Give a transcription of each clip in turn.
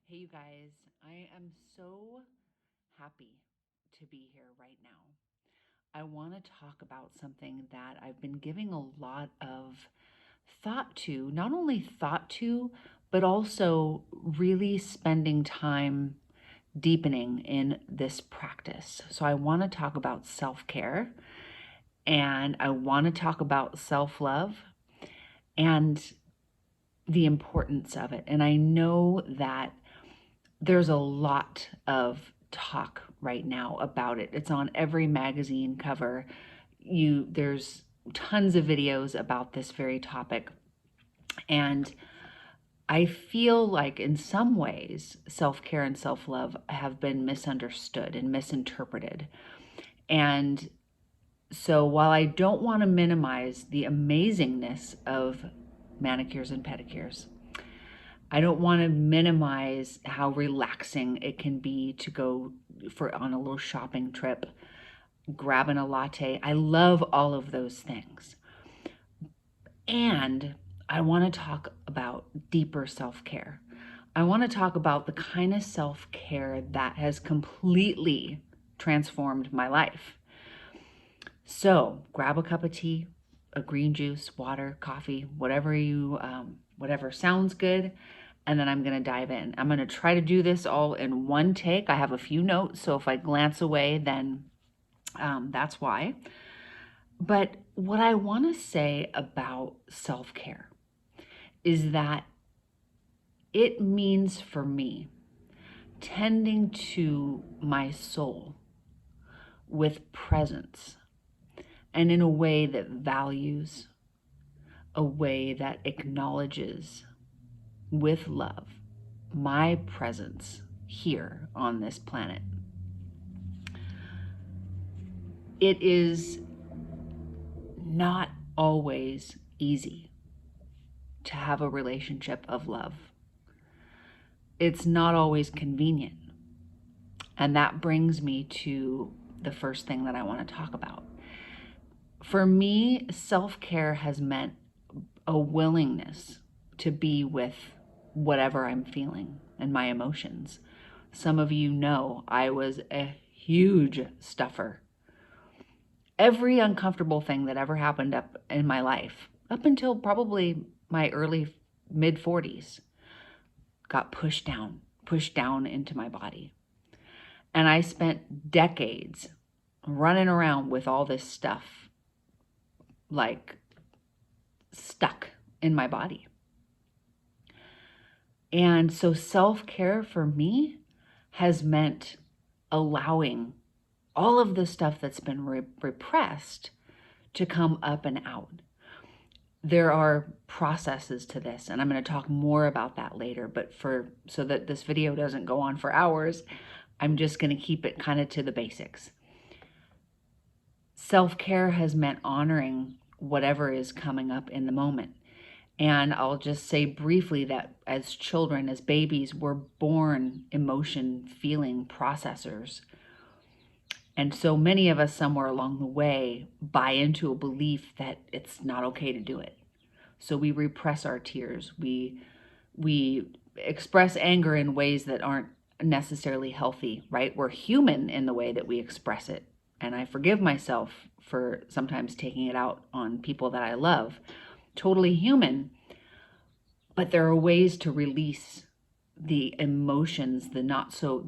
Hey, you guys, I am so happy to be here right now. I want to talk about something that I've been giving a lot of thought to, not only thought to, but also really spending time deepening in this practice. So, I want to talk about self care and I want to talk about self love and the importance of it. And I know that there's a lot of talk right now about it. It's on every magazine cover. There's tons of videos about this very topic. And I feel like in some ways self-care and self-love have been misunderstood and misinterpreted. And so while I don't want to minimize the amazingness of manicures and pedicures, I don't want to minimize how relaxing it can be to go on a little shopping trip, grabbing a latte. I love all of those things. And I want to talk about deeper self-care. I want to talk about the kind of self-care that has completely transformed my life. So, grab a cup of tea, a green juice, water, coffee, whatever sounds good, and then I'm going to dive in. I'm going to try to do this all in one take. I have a few notes, so if I glance away, then that's why. But what I want to say about self care is that it means for me tending to my soul with presence and in a way that values, a way that acknowledges with love my presence here on this planet. It is not always easy to have a relationship of love. It's not always convenient. And that brings me to the first thing that I want to talk about. For me, self-care has meant a willingness to be with whatever I'm feeling and my emotions. Some of you know I was a huge stuffer. Every uncomfortable thing that ever happened up in my life, up until probably my early mid 40s, got pushed down into my body. And I spent decades running around with all this stuff like stuck in my body. And so self-care for me has meant allowing all of the stuff that's been repressed to come up and out. There are processes to this, and I'm going to talk more about that later, but so that this video doesn't go on for hours, I'm just going to keep it kind of to the basics. Self-care has meant honoring whatever is coming up in the moment. And I'll just say briefly that as children, as babies, we're born emotion feeling processors. And so many of us somewhere along the way buy into a belief that it's not okay to do it. So we repress our tears. We express anger in ways that aren't necessarily healthy, right? We're human in the way that we express it. And I forgive myself for sometimes taking it out on people that I love. Totally human. But there are ways to release the emotions, the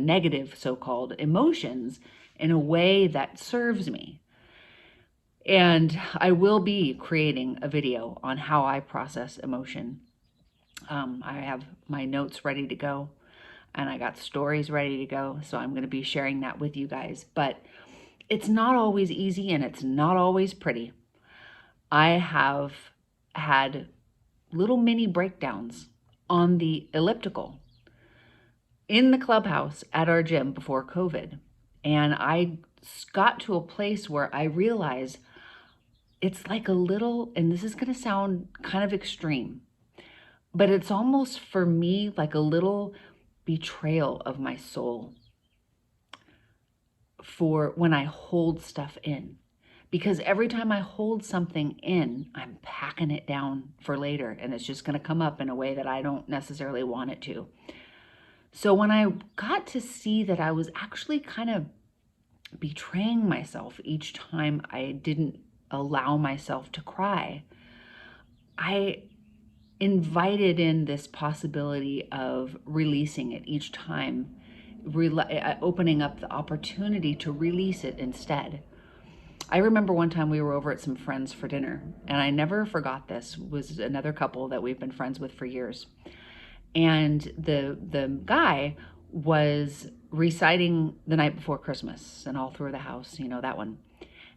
negative so-called emotions in a way that serves me. And I will be creating a video on how I process emotion. I have my notes ready to go and I got stories ready to go. So I'm going to be sharing that with you guys. But it's not always easy and it's not always pretty. I have had little mini breakdowns on the elliptical in the clubhouse at our gym before COVID. And I got to a place where I realized it's like a little, and this is going to sound kind of extreme, but it's almost for me like a little betrayal of my soul for when I hold stuff in. Because every time I hold something in, I'm packing it down for later and it's just going to come up in a way that I don't necessarily want it to. So when I got to see that I was actually kind of betraying myself each time I didn't allow myself to cry, I invited in this possibility of releasing it each time, opening up the opportunity to release it instead. I remember one time we were over at some friends for dinner, and I never forgot this. Was another couple that we've been friends with for years. And the guy was reciting The Night Before Christmas and All Through the House, you know, that one.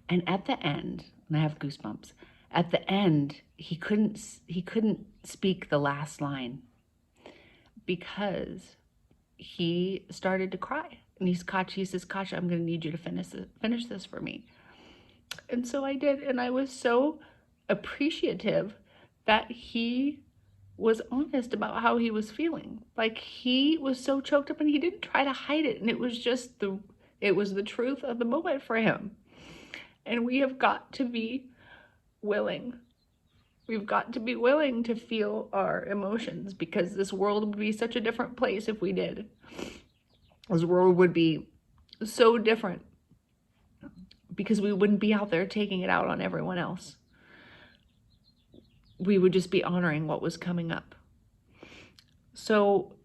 And at the end, and I have goosebumps, at the end, he couldn't speak the last line because he started to cry. And he says, Kasha, I'm going to need you to finish this for me. And so I did, and I was so appreciative that he was honest about how he was feeling. Like, he was so choked up and he didn't try to hide it, and it was just the truth of the moment for him. And we have got to be willing. We've got to be willing to feel our emotions, because this world would be such a different place if we did. This world would be so different because we wouldn't be out there taking it out on everyone else. We would just be honoring what was coming up. So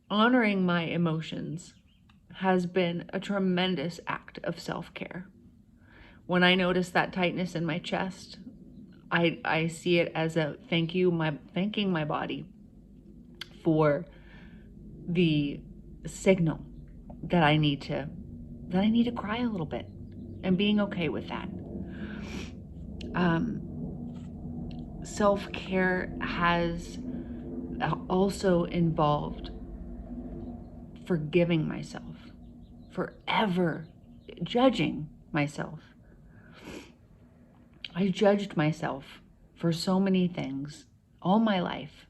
honoring my emotions has been a tremendous act of self-care. When I notice that tightness in my chest, I see it as a thanking my body for the signal that I need to cry a little bit, and being okay with that. Self-care has also involved forgiving myself for ever judging myself. I judged myself for so many things all my life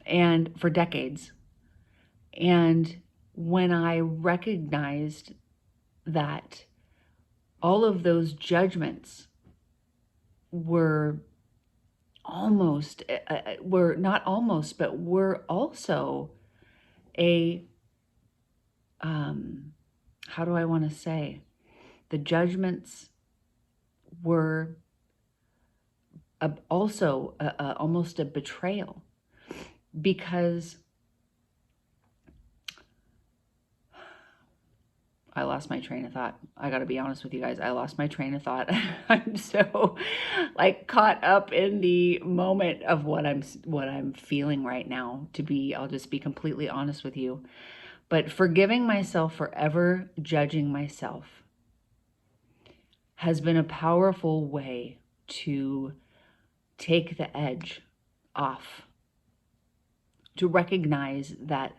and for decades. And when I recognized that all of those judgments were also a, how do I want to say? The judgments were also almost a betrayal, because I lost my train of thought. I got to be honest with you guys. I lost my train of thought. I'm so caught up in the moment of what I'm feeling right now. I'll just be completely honest with you. But forgiving myself for ever judging myself has been a powerful way to take the edge off, to recognize that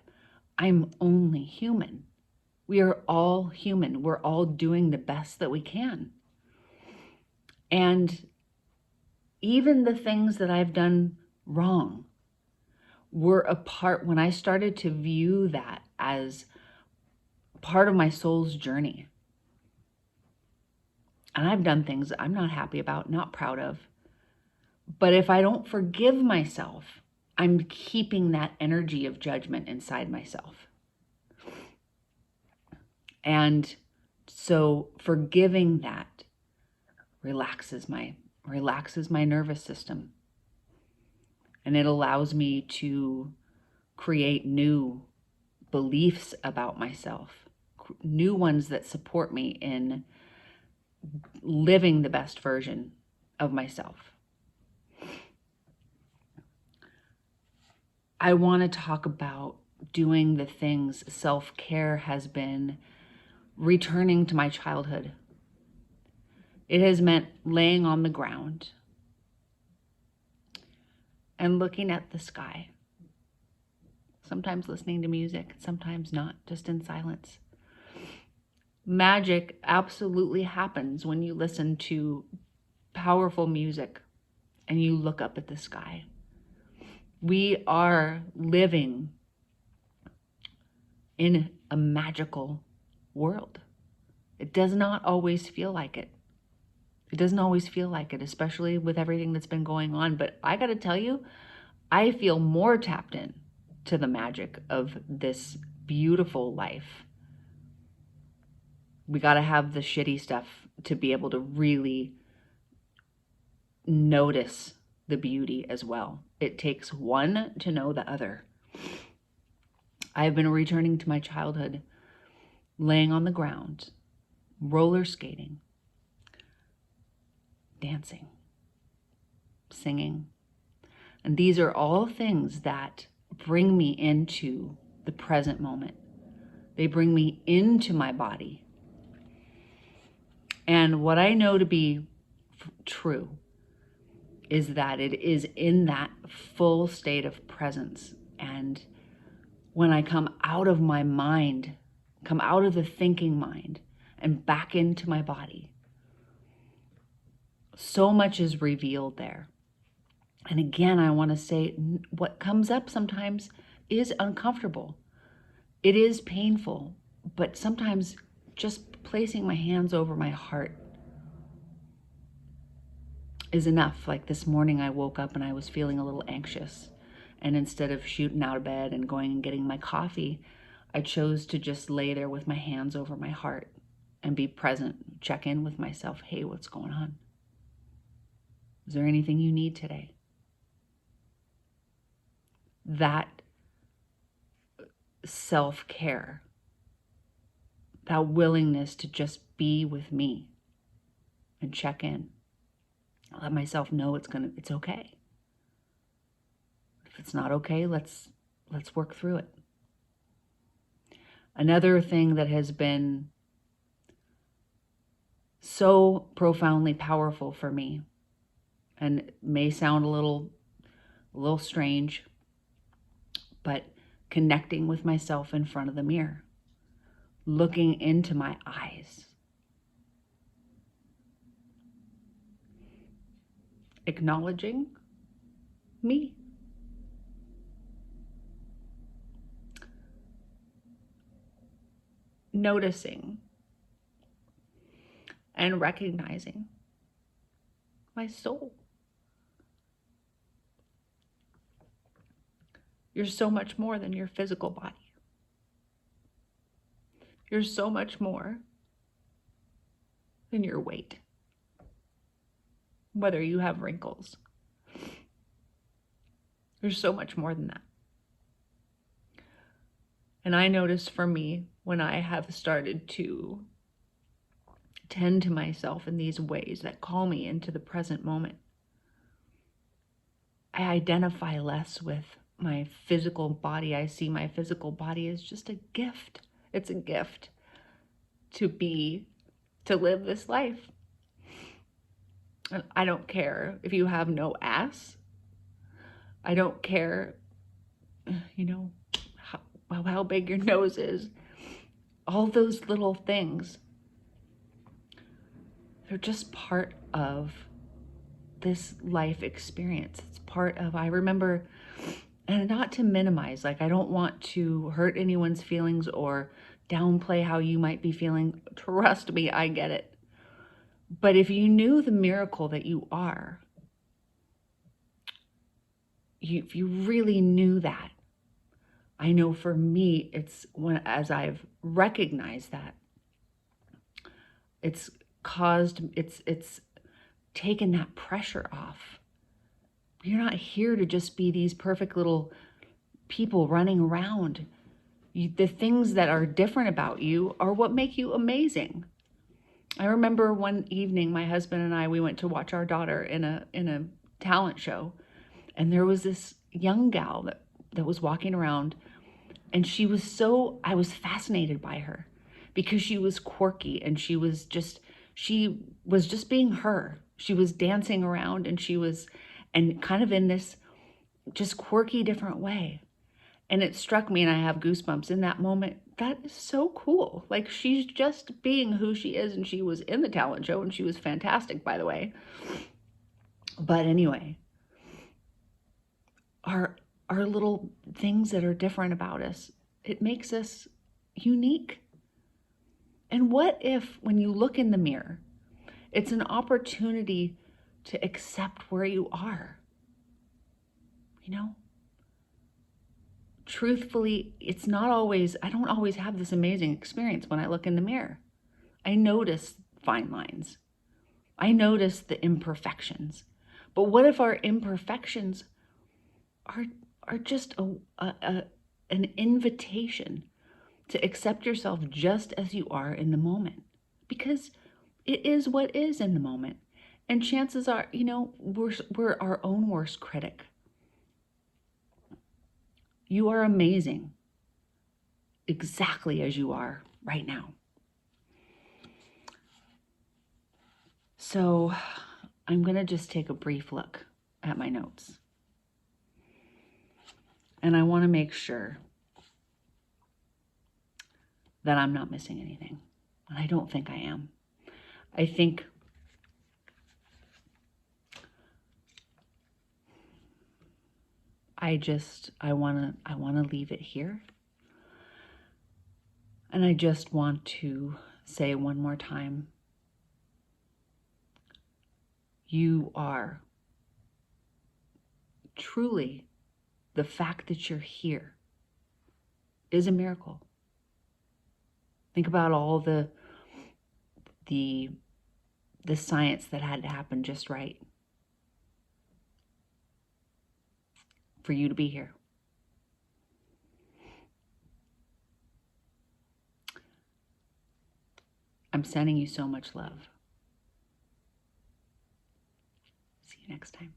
I'm only human. We are all human. We're all doing the best that we can. And even the things that I've done wrong were a part, when I started to view that as part of my soul's journey. And I've done things I'm not happy about, not proud of. But if I don't forgive myself, I'm keeping that energy of judgment inside myself. And so forgiving that relaxes my nervous system. And it allows me to create new beliefs about myself, new ones that support me in living the best version of myself. I want to talk about doing the things. Self-care has been returning to my childhood. It has meant laying on the ground and looking at the sky. Sometimes listening to music, sometimes not, just in silence. Magic absolutely happens when you listen to powerful music and you look up at the sky. We are living in a magical world. It does not always feel like it. It doesn't always feel like it, especially with everything that's been going on. But I got to tell you, I feel more tapped in to the magic of this beautiful life. We got to have the shitty stuff to be able to really notice the beauty as well. It takes one to know the other. I've been returning to my childhood, laying on the ground, roller skating, dancing, singing. And these are all things that bring me into the present moment. They bring me into my body. And what I know to be true is that it is in that full state of presence. And when I come out of my mind, come out of the thinking mind and back into my body, so much is revealed there. And again, I want to say what comes up sometimes is uncomfortable. It is painful, but sometimes just placing my hands over my heart is enough. Like this morning, I woke up and I was feeling a little anxious. And instead of shooting out of bed and going and getting my coffee, I chose to just lay there with my hands over my heart and be present, check in with myself. Hey, what's going on? Is there anything you need today? That self-care, that willingness to just be with me and check in. Let myself know it's okay. If it's not okay, let's work through it. Another thing that has been so profoundly powerful for me, and it may sound a little strange, but connecting with myself in front of the mirror, looking into my eyes, acknowledging me. Noticing and recognizing my soul. You're so much more than your physical body. You're so much more than your weight. Whether you have wrinkles. You're so much more than that. And I notice for me, when I have started to tend to myself in these ways that call me into the present moment, I identify less with my physical body. I see my physical body as just a gift. It's a gift to live this life. And I don't care if you have no ass. I don't care, how big your nose is. All those little things, they're just part of this life experience. It's part of, I remember, and not to minimize, like I don't want to hurt anyone's feelings or downplay how you might be feeling. Trust me, I get it. But if you knew the miracle that you are, if you really knew that, I know for me, as I've recognized that, it's taken that pressure off. You're not here to just be these perfect little people running around. The things that are different about you are what make you amazing. I remember one evening, my husband and I, we went to watch our daughter in a talent show, and there was this young gal that was walking around, and I was fascinated by her because she was quirky and she was just being her. She was dancing around and kind of in this just quirky different way. And it struck me, and I have goosebumps in that moment. That is so cool. Like, she's just being who she is, and she was in the talent show, and she was fantastic, by the way. But anyway, our little things that are different about us, it makes us unique. And what if, when you look in the mirror, it's an opportunity to accept where you are? truthfully, I don't always have this amazing experience when I look in the mirror. I notice fine lines. I notice the imperfections. But what if our imperfections are just an invitation to accept yourself just as you are in the moment? Because it is what is in the moment. And chances are, we're our own worst critic. You are amazing exactly as you are right now. So I'm going to just take a brief look at my notes. And I want to make sure that I'm not missing anything. And I don't think I am. I think I want to leave it here. And I just want to say one more time, you are truly, the fact that you're here is a miracle. Think about all the science that had to happen just right for you to be here. I'm sending you so much love. See you next time.